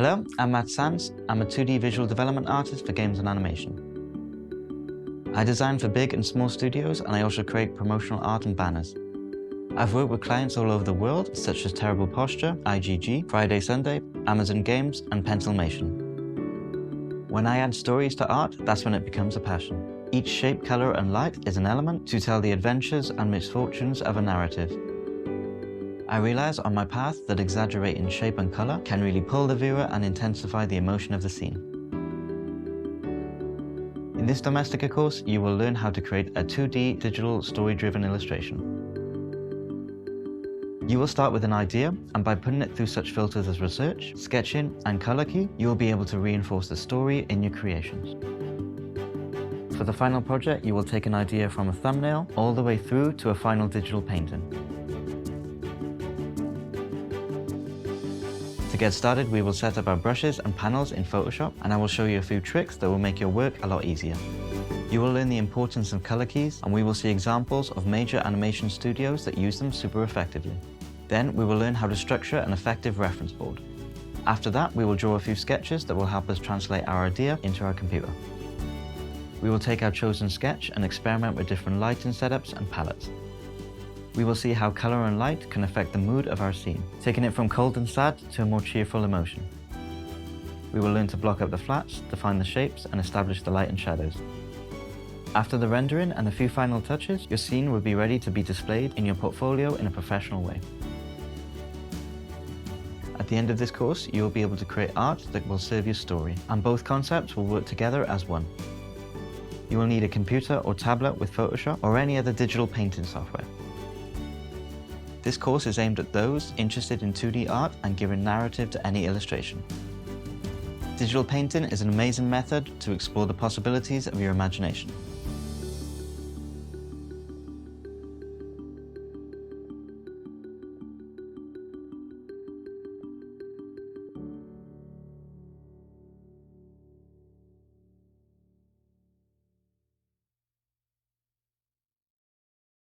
Hello, I'm Matt Sanz. I'm a 2D visual development artist for games and animation. I design for big and small studios, and I also create promotional art and banners. I've worked with clients all over the world, such as Terrible Posture, IGG, Friday Sunday, Amazon Games, and Pencilmation. When I add stories to art, that's when it becomes a passion. Each shape, color, and light is an element to tell the adventures and misfortunes of a narrative. I realize on my path that exaggerating shape and color can really pull the viewer and intensify the emotion of the scene. In this Domestika course, you will learn how to create a 2D digital story-driven illustration. You will start with an idea, and by putting it through such filters as research, sketching, and color key, you will be able to reinforce the story in your creations. For the final project, you will take an idea from a thumbnail all the way through to a final digital painting. To get started, we will set up our brushes and panels in Photoshop, and I will show you a few tricks that will make your work a lot easier. You will learn the importance of color keys, and we will see examples of major animation studios that use them super effectively. Then we will learn how to structure an effective reference board. After that, we will draw a few sketches that will help us translate our idea into our computer. We will take our chosen sketch and experiment with different lighting setups and palettes. We will see how color and light can affect the mood of our scene, taking it from cold and sad to a more cheerful emotion. We will learn to block out the flats, define the shapes, and establish the light and shadows. After the rendering and a few final touches, your scene will be ready to be displayed in your portfolio in a professional way. At the end of this course, you will be able to create art that will serve your story, and both concepts will work together as one. You will need a computer or tablet with Photoshop or any other digital painting software. This course is aimed at those interested in 2D art and giving narrative to any illustration. Digital painting is an amazing method to explore the possibilities of your imagination.